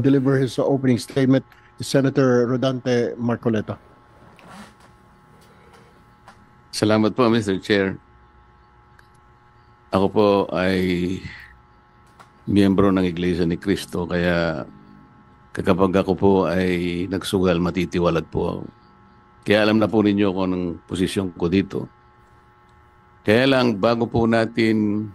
deliver his opening statement is Senator Rodante Marcoleta. Salamat po, Mr. Chair. Ako po ay miyembro ng Iglesia ni Cristo, kaya kapag ako po ay nagsugal, matitiwalag po ako. Kaya alam na po ninyo kung anong posisyon ko dito. Kaya lang, bago po natin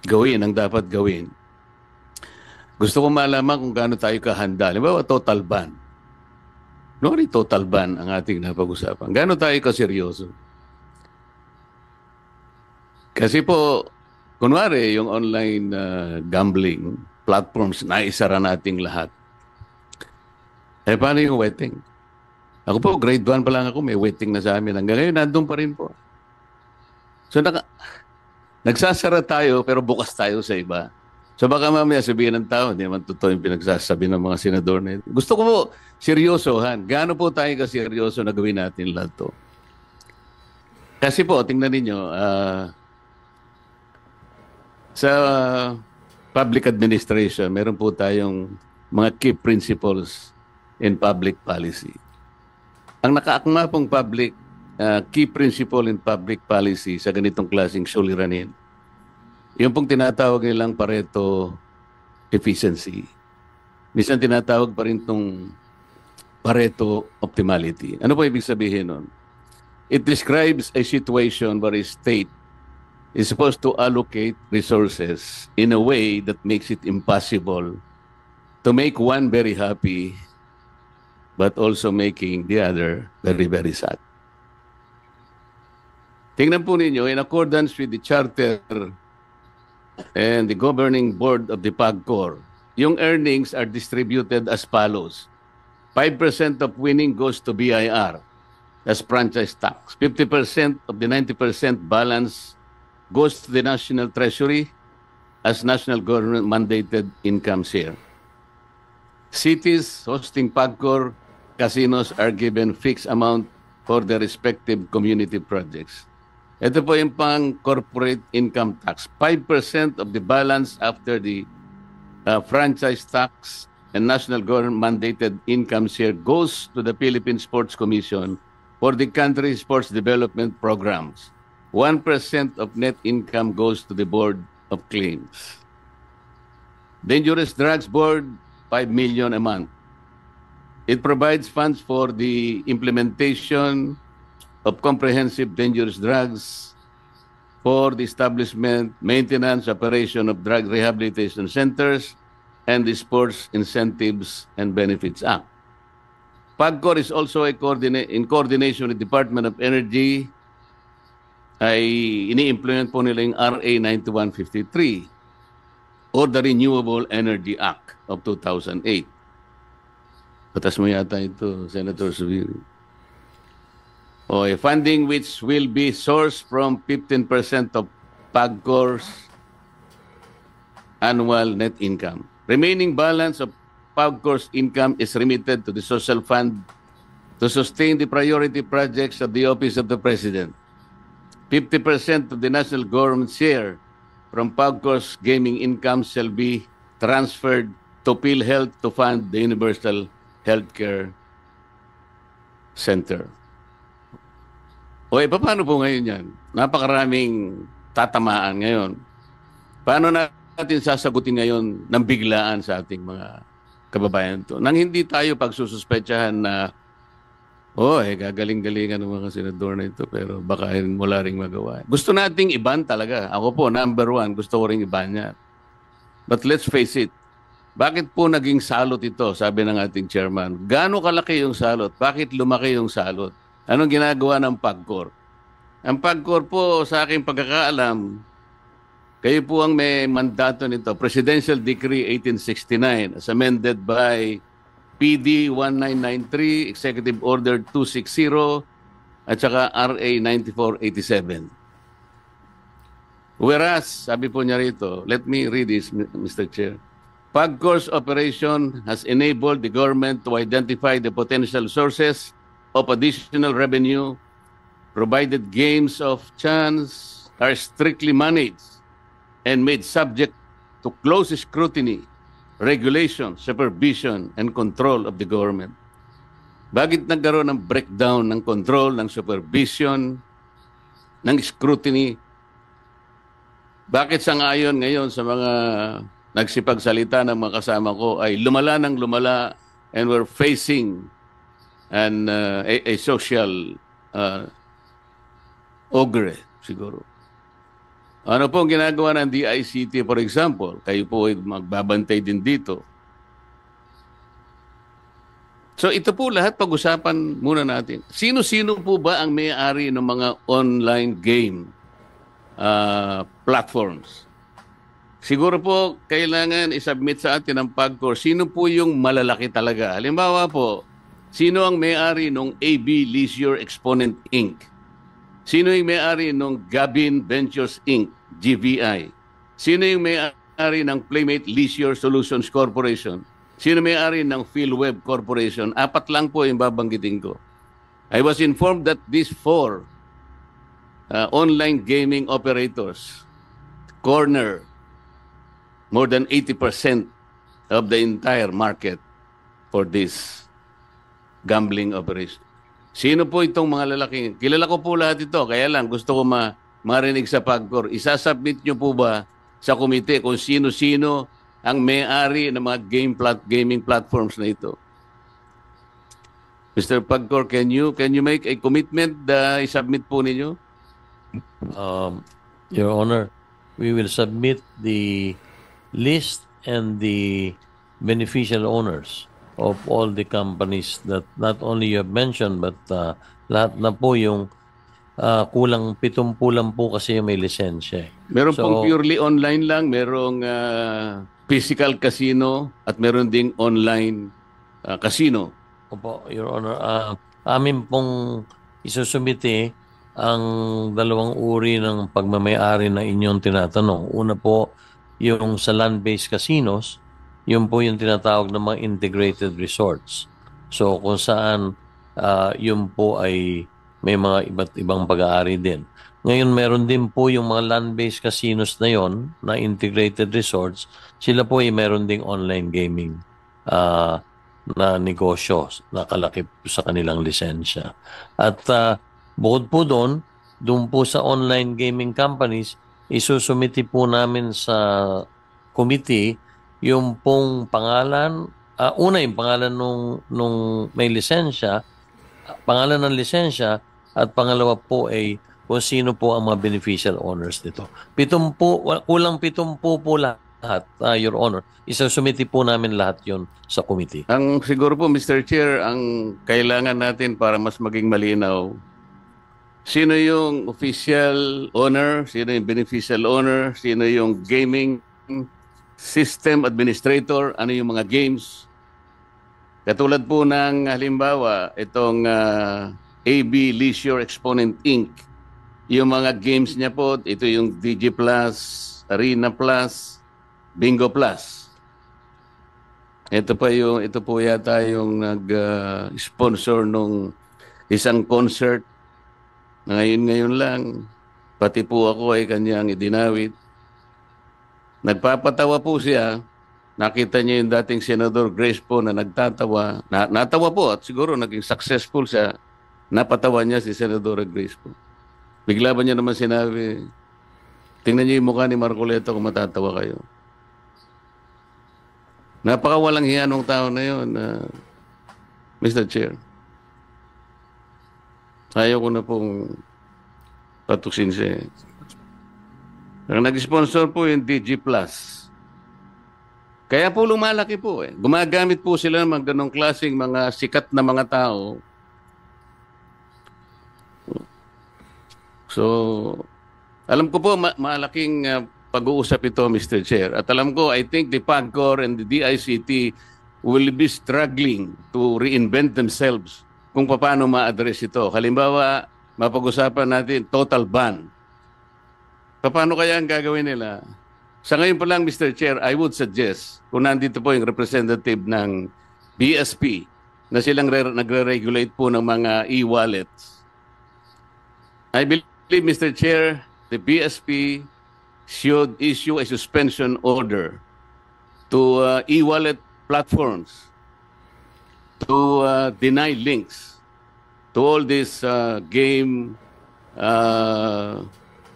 gawin ang dapat gawin, gusto ko malaman kung gaano tayo kahanda. Halimbawa, total ban. No, total ban ang ating napag-usapan. Gaano tayo kaseryoso? Kasi po, kunwari, yung online gambling platforms, naisara nating lahat. Eh, paano yung wetting? Ako po, grade 1 pa lang ako, may wetting na sa amin. Hanggang ngayon, nandun pa rin po. So, nagsasara tayo, pero bukas tayo sa iba. So, baka mamaya sabihin ng tao, hindi naman totoo yung pinagsasabi ng mga senador na ito. Gusto ko po, seryosohan. Gaano po tayo kaseryoso na gawin natin lahat to? Kasi po, tingnan ninyo, sa public administration, meron po tayong mga key principles in public policy. Ang nakaakma pong key principle in public policy sa ganitong klaseng suliranin, yung pong tinatawag nilang Pareto efficiency. Minsan tinatawag pa rin itong Pareto optimality. Ano po ibig sabihin nun? It describes a situation where a state is supposed to allocate resources in a way that makes it impossible to make one very happy but also making the other very, very sad. Tingnan po ninyo, in accordance with the charter and the governing board of the PAGCOR, yung earnings are distributed as follows. 5% of winning goes to BIR, as franchise tax. 50% of the 90% balance goes to the National Treasury as national government mandated income share. Cities hosting PAGCOR casinos are given fixed amount for their respective community projects. Ito po yung pang corporate income tax. 5% of the balance after the franchise tax and national government mandated income share goes to the Philippine Sports Commission for the country's sports development programs. 1% of net income goes to the Board of Claims. Dangerous Drugs Board, 5 million a month. It provides funds for the implementation of comprehensive dangerous drugs, for the establishment, maintenance, operation of drug rehabilitation centers, and the Sports Incentives and Benefits Act. PAGCOR is also in coordination with the Department of Energy, ay ini-implement po nila yung RA 9153 or the Renewable Energy Act of 2008. Patas mo yata ito, Senator Subiri. O a funding which will be sourced from 15% of PAGCOR's annual net income. Remaining balance of PAGCOR's income is remitted to the social fund to sustain the priority projects of the Office of the President. 50% of the national government share from PAGCOR's gaming income shall be transferred to PhilHealth to fund the Universal Healthcare Center. O paano po ngayon yan? Napakaraming tatamaan ngayon. Paano natin sasagutin ngayon ng biglaan sa ating mga kababayan to? Nang hindi tayo pagsususpetsahan na gagaling-galingan ng mga senador na ito pero baka wala ring magawa. Gusto nating iban talaga. Ako po, number 1, gusto ko ring iban niya. But let's face it, bakit po naging salot ito, sabi ng ating chairman? Gaano kalaki yung salot? Bakit lumaki yung salot? Anong ginagawa ng PAGCOR? Ang PAGCOR po, sa aking pagkakaalam, kayo po ang may mandato nito, Presidential Decree 1869 as amended by PD 1993, Executive Order 260, at saka RA 9487. Whereas, sabi po niya rito, let me read this, Mr. Chair. PAGCOR's operation has enabled the government to identify the potential sources of additional revenue, provided games of chance are strictly managed and made subject to close scrutiny regulation, supervision, and control of the government. Bakit nagkaroon ng breakdown ng control, ng supervision, ng scrutiny? Bakit sangayon ngayon sa mga nagsipagsalita ng mga kasama ko ay lumala ng lumala and we're facing a social ogre siguro. Ano po ang ginagawa ng DICT, for example? Kayo po ay magbabantay din dito. So ito po lahat pag-usapan muna natin. Sino-sino po ba ang may-ari ng mga online game platforms? Siguro po kailangan isubmit sa atin ng PAGCOR sino po yung malalaki talaga. Halimbawa po, sino ang may-ari ng AB Leisure Exponent Inc.? Sino yung may-ari ng Gabin Ventures Inc., GVI? Sino yung may-ari ng Playmate Leisure Solutions Corporation? Sino may-ari ng PhilWeb Corporation? 4 lang po yung babanggitin ko. I was informed that these 4 online gaming operators corner more than 80% of the entire market for this gambling operation. Sino po itong mga lalaki? Kilala ko po lahat ito, kaya lang gusto ko marinig sa PAGCOR. Isasubmit nyo po ba sa komite kung sino-sino ang may-ari ng mga gaming platforms na ito? Mr. PAGCOR, can you make a commitment na isubmit po ninyo? Your Honor, we will submit the list and the beneficial owners of all the companies that not only you have mentioned but lahat na po yung kulang 70 lang po kasi yung may lisensya. Meron pong purely online lang, merong physical casino at meron ding online casino. Opo, Your Honor. Amin pong isusumite ang 2 uri ng pagmamayari na inyong tinatanong. Una po, yung sa land-based casinos, yun po yung tinatawag ng mga integrated resorts. So kung saan yun po ay may mga iba't ibang pag-aari din. Ngayon meron din po yung mga land-based casinos na yon na integrated resorts. Sila po ay meron ding online gaming na negosyo na kalakip sa kanilang lisensya. At bukod po doon po sa online gaming companies, isusumiti po namin sa committee yung pong pangalan, una yung pangalan nung may lisensya, pangalan ng lisensya, at pangalawa po ay kung sino po ang mga beneficial owners nito. Kulang 70 po lahat, Your Honor. Isusumiti po namin lahat yon sa committee. Ang siguro po, Mr. Chair, ang kailangan natin para mas maging malinaw, sino yung official owner, sino yung beneficial owner, sino yung gaming system administrator, ano yung mga games. Katulad po ng halimbawa, itong AB Leisure Exponent Inc. Yung mga games niya po, ito yung DG Plus, Arena Plus, Bingo Plus. Ito po yata yung nag-sponsor nung isang concert. Ngayon lang, pati po ako ay kanyang idinawit. Nagpapatawa po siya. Nakita niya yung dating Senador Grace po na nagtatawa. Natawa po at siguro naging successful siya. Napatawa niya si Senador Grace po. Bigla ba niya naman sinabi, tingnan niyo yung mukha ni Marcoleta kung matatawa kayo. Napakawalang hiya nung tao na yun, Mr. Chair. Ayaw ko na pong patuksin siya. Ang nag-sponsor po yung DG Plus. Kaya po lumalaki po eh. Gumagamit po sila ng mga ganong klaseng mga sikat na mga tao. So, alam ko po malaking pag-uusap ito, Mr. Chair. At alam ko, I think the PAGCOR and the DICT will be struggling to reinvent themselves kung paano ma-address ito. Halimbawa, mapag-usapan natin total ban. Paano kaya ang gagawin nila? Sa ngayon pa lang, Mr. Chair, I would suggest, kung nandito po yung representative ng BSP, na silang nagre-regulate po ng mga e-wallets. I believe, Mr. Chair, the BSP should issue a suspension order to e-wallet platforms to deny links to all these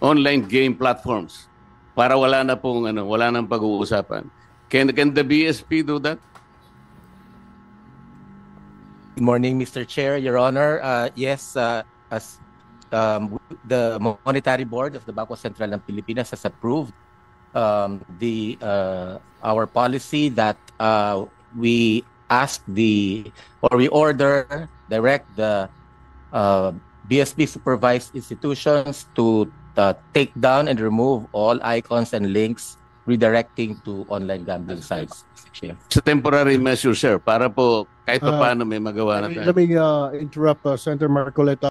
online game platforms para wala na pong wala nang pag-uusapan. Can the BSP do that? Good morning, Mr. Chair, Your Honor. Yes, as the Monetary Board of the Bangko Sentral ng Pilipinas has approved our policy that we direct the BSP supervised institutions to take down and remove all icons and links redirecting to online gambling sites. Sa temporary measure, sir, para po kahit pa paano may magawa na tayo. Let me interrupt Senator Marcoleta.